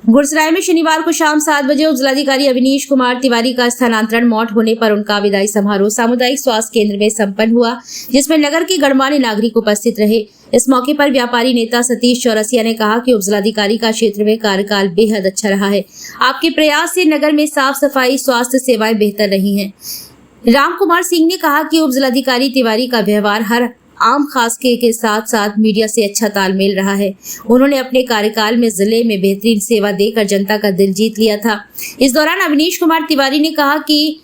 गुरसराय में शनिवार को शाम 7 बजे उपजिलाधिकारी अविनीश कुमार तिवारी का स्थानांतरण मौत होने पर उनका विदाई समारोह सामुदायिक स्वास्थ्य केंद्र में संपन्न हुआ, जिसमें नगर के गणमान्य नागरिक उपस्थित रहे। इस मौके पर व्यापारी नेता सतीश चौरसिया ने कहा कि उपजिलाधिकारी का क्षेत्र में कार्यकाल बेहद अच्छा रहा है। आपके प्रयास से नगर में साफ सफाई, स्वास्थ्य सेवाएं बेहतर रही हैं। राम कुमार सिंह ने कहा कि उपजिलाधिकारी तिवारी का व्यवहार हर आम खास के साथ साथ मीडिया से अच्छा तालमेल रहा है। उन्होंने अपने कार्यकाल में जिले में बेहतरीन सेवा देकर जनता का दिल जीत लिया था। इस दौरान अविनीश कुमार तिवारी ने कहा कि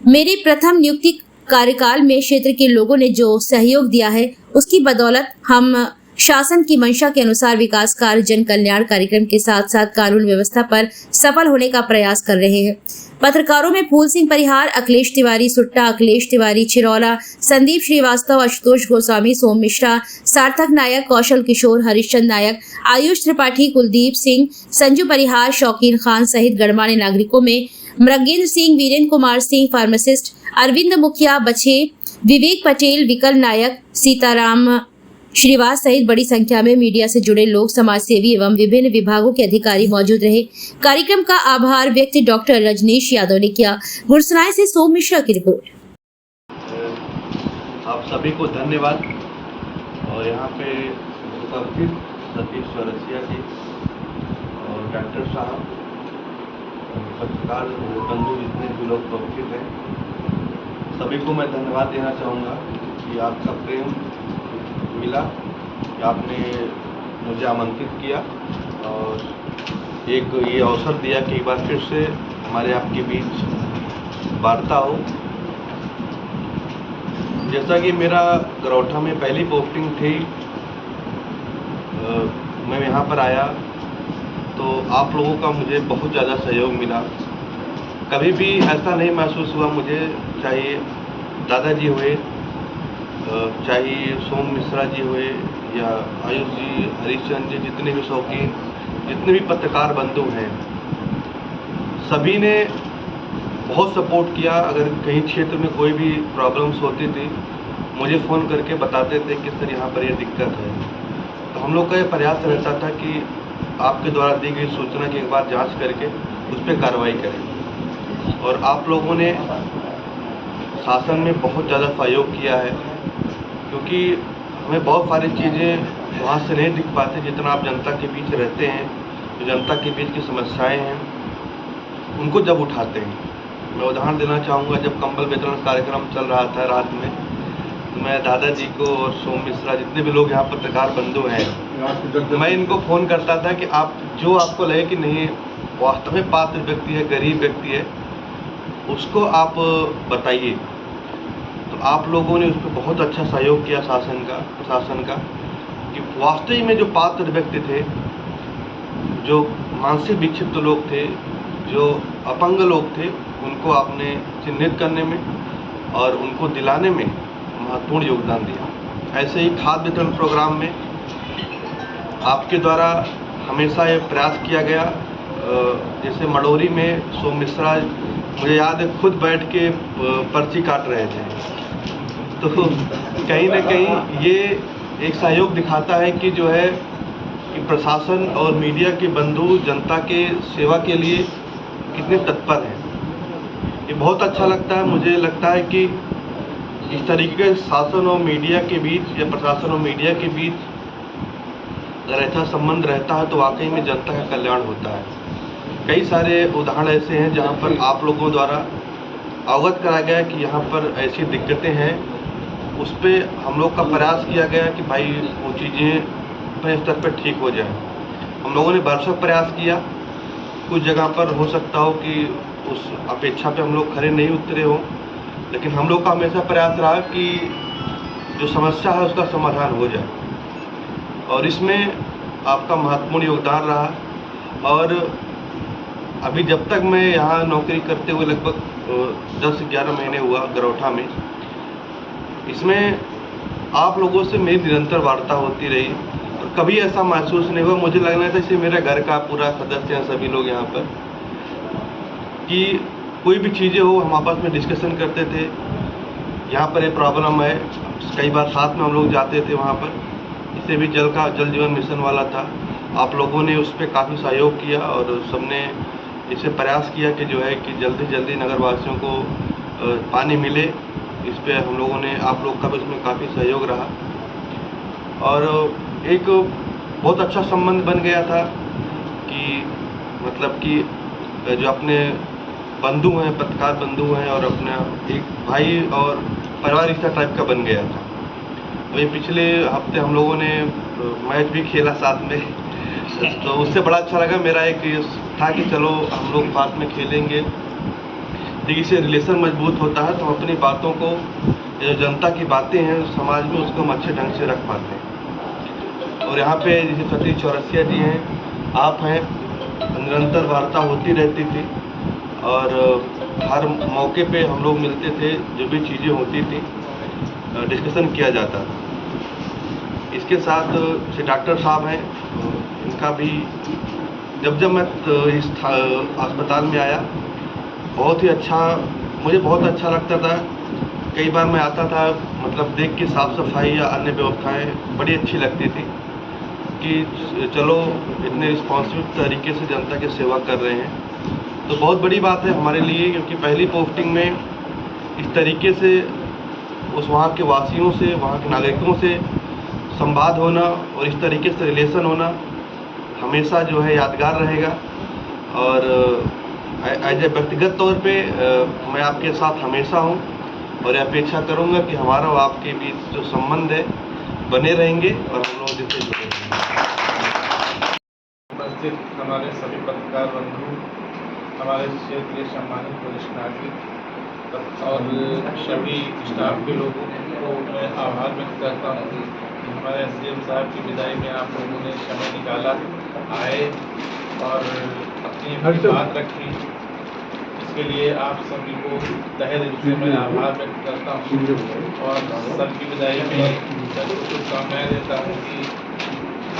मेरे प्रथम नियुक्ति कार्यकाल में क्षेत्र के लोगों ने जो सहयोग दिया है, उसकी बदौलत हम शासन की मंशा के अनुसार विकास कार्य, जन कल्याण कार्यक्रम के साथ साथ कानून व्यवस्था पर सफल होने का प्रयास कर रहे हैं। पत्रकारों में फूल सिंह परिहार, अखिलेश तिवारी सुट्टा, अखिलेश तिवारी छिरौला, संदीप श्रीवास्तव, आशुतोष गोस्वामी, सोम मिश्रा, सार्थक नायक, कौशल किशोर, हरिश्चंद नायक, आयुष त्रिपाठी, कुलदीप सिंह, संजू परिहार, शौकीन खान सहित गणमान्य नागरिकों में मृगेंद्र सिंह, वीरेंद्र कुमार सिंह, फार्मासिस्ट अरविंद मुखिया बछे, विवेक पटेल, विकल नायक, सीताराम श्रीवास सहित बड़ी संख्या में मीडिया से जुड़े लोग, समाजसेवी एवं विभिन्न विभागों के अधिकारी मौजूद रहे। कार्यक्रम का आभार व्यक्त डॉक्टर रजनीश यादव ने किया। गुरसराय से सोम मिश्रा की रिपोर्ट। आप सभी को धन्यवाद। और यहाँ पे उपस्थित सतीश चौरसिया जी और डॉक्टर साहब, पत्रकार बंधु, जितने भी लोग उपस्थित हैं, सभी को मैं धन्यवाद देना चाहूँगा कि आपका प्रेम मिला, कि आपने मुझे आमंत्रित किया और एक ये अवसर दिया कि एक बार फिर से हमारे आपके बीच वार्ता हो। जैसा कि मेरा गरौठा में पहली पोस्टिंग थी, मैं यहाँ पर आया तो आप लोगों का मुझे बहुत ज़्यादा सहयोग मिला। कभी भी ऐसा नहीं महसूस हुआ मुझे, चाहे दादाजी हुए, चाहे सोम मिश्रा जी हुए या आयुष जी, हरिश्चंद जी, जितने भी शौकीन, जितने भी पत्रकार बंधु हैं, सभी ने बहुत सपोर्ट किया। अगर कहीं क्षेत्र में कोई भी प्रॉब्लम्स होती थी, मुझे फ़ोन करके बताते थे कि सर यहाँ पर ये दिक्कत है। तो हम लोग का ये प्रयास रहता था कि आपके द्वारा दी गई सूचना की एक बार जांच करके उस पर कार्रवाई करें। और आप लोगों ने शासन में बहुत ज़्यादा सहयोग किया है, क्योंकि हमें बहुत सारी चीज़ें वहाँ से नहीं दिख पाती जितना आप जनता के बीच रहते हैं, जो जनता के बीच की समस्याएं हैं उनको जब उठाते हैं। मैं उदाहरण देना चाहूँगा, जब कंबल वितरण कार्यक्रम चल रहा था रात में, तो मैं दादाजी को और सोम मिश्रा, जितने भी लोग यहाँ पत्रकार बंधु हैं, मैं इनको फ़ोन करता था कि आप जो आपको लगे कि नहीं वास्तव में पात्र व्यक्ति है, गरीब व्यक्ति है, उसको आप बताइए। तो आप लोगों ने उस पर बहुत अच्छा सहयोग किया, प्रशासन का, कि वास्तव में जो पात्र व्यक्ति थे, जो मानसिक विक्षिप्त लोग थे, जो अपंग लोग थे, उनको आपने चिन्हित करने में और उनको दिलाने में महत्वपूर्ण योगदान दिया। ऐसे ही खाद्य वितरण प्रोग्राम में आपके द्वारा हमेशा ये प्रयास किया गया। जैसे मडोरी में सोम मिश्रा, मुझे याद है, खुद बैठ के पर्ची काट रहे थे। तो कहीं ना कहीं ये एक सहयोग दिखाता है कि जो है कि प्रशासन और मीडिया के बंधु जनता के सेवा के लिए कितने तत्पर हैं। ये बहुत अच्छा लगता है। मुझे लगता है कि इस तरीके के शासन और मीडिया के बीच या प्रशासन और मीडिया के बीच अगर ऐसा संबंध रहता है तो वाकई में जनता का कल्याण होता है। कई सारे उदाहरण ऐसे हैं जहाँ पर आप लोगों द्वारा अवगत कराया गया कि यहाँ पर ऐसी दिक्कतें हैं, उस पर हम लोग का प्रयास किया गया कि भाई वो चीज़ें अपने स्तर पर ठीक हो जाए। हम लोगों ने भरसक प्रयास किया। कुछ जगह पर हो सकता हो कि उस अपेक्षा पे हम लोग खरे नहीं उतरे हों, लेकिन हम लोग का हमेशा प्रयास रहा कि जो समस्या है उसका समाधान हो जाए, और इसमें आपका महत्वपूर्ण योगदान रहा। और अभी जब तक मैं यहाँ नौकरी करते हुए लगभग 10-11 महीने हुआ गरौठा में, इसमें आप लोगों से मेरी निरंतर वार्ता होती रही और कभी ऐसा महसूस नहीं हुआ, मुझे लगना था जैसे मेरे घर का पूरा सदस्य हैं सभी लोग यहाँ पर, कि कोई भी चीज़ें हो हम आपस में डिस्कशन करते थे। यहाँ पर एक प्रॉब्लम है, कई बार साथ में हम लोग जाते थे वहाँ पर। इससे भी जल जीवन मिशन वाला था, आप लोगों ने उस पर काफ़ी सहयोग किया और सबने इसे प्रयास किया कि जो है कि जल्दी जल्दी नगरवासियों को पानी मिले। इस पे हम लोगों ने, आप लोग का भी इसमें काफ़ी सहयोग रहा और एक बहुत अच्छा संबंध बन गया था कि मतलब कि जो अपने बंधु हैं, पत्रकार बंधु हैं और अपना एक भाई और परिवार रिश्ता टाइप का बन गया था। वही पिछले हफ्ते हम लोगों ने मैच भी खेला साथ में तो उससे बड़ा अच्छा लगा। मेरा एक था कि चलो हम लोग साथ में खेलेंगे, देखिए इससे रिलेशन मजबूत होता है तो हम अपनी बातों को, जो जनता की बातें हैं समाज में, उसको हम अच्छे ढंग से रख पाते हैं। और यहाँ पे जैसे सतीश चौरसिया जी हैं, आप हैं, निरंतर वार्ता होती रहती थी और हर मौके पे हम लोग मिलते थे, जो भी चीज़ें होती थी डिस्कशन किया जाता था। इसके साथ से डॉक्टर साहब हैं, इनका भी जब मैं इस अस्पताल में आया बहुत ही अच्छा, मुझे बहुत अच्छा लगता था। कई बार मैं आता था, मतलब देख के साफ़ सफाई या अन्य व्यवस्थाएं बड़ी अच्छी लगती थी कि चलो इतने रिस्पॉन्सिबल तरीके से जनता की सेवा कर रहे हैं। तो बहुत बड़ी बात है हमारे लिए, क्योंकि पहली पोस्टिंग में इस तरीके से उस वहाँ के वासियों से, वहाँ के नागरिकों से संवाद होना और इस तरीके से रिलेशन होना हमेशा जो है यादगार रहेगा। और एज ए व्यक्तिगत तौर पे मैं आपके साथ हमेशा हूँ और अपेक्षा करूँगा कि हमारा और आपके बीच जो संबंध है बने रहेंगे और हम लोग जिससे जुड़े रहेंगे। उपस्थित हमारे सभी पत्रकार बंधु, हमारे क्षेत्रीय सम्मानित वरिष्ठ नागरिक और सभी स्टाफ के लोगों को मैं आभार व्यक्त करता हूँ कि हमारे एसडीएम साहब की विदाई में आप लोगों ने समय निकाला, आए और अपनी बात रखी। इसके लिए आप सभी को तहे दिल से मैं आभार व्यक्त करता हूँ और सबकी विदाई में शुभकामनाएँ देता हूँ कि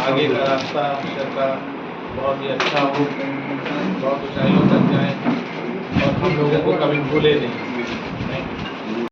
आगे का रास्ता सबका बहुत ही अच्छा हो, बहुत ऊंचाइयों तक जाए और हम लोगों को कभी भूले नहीं।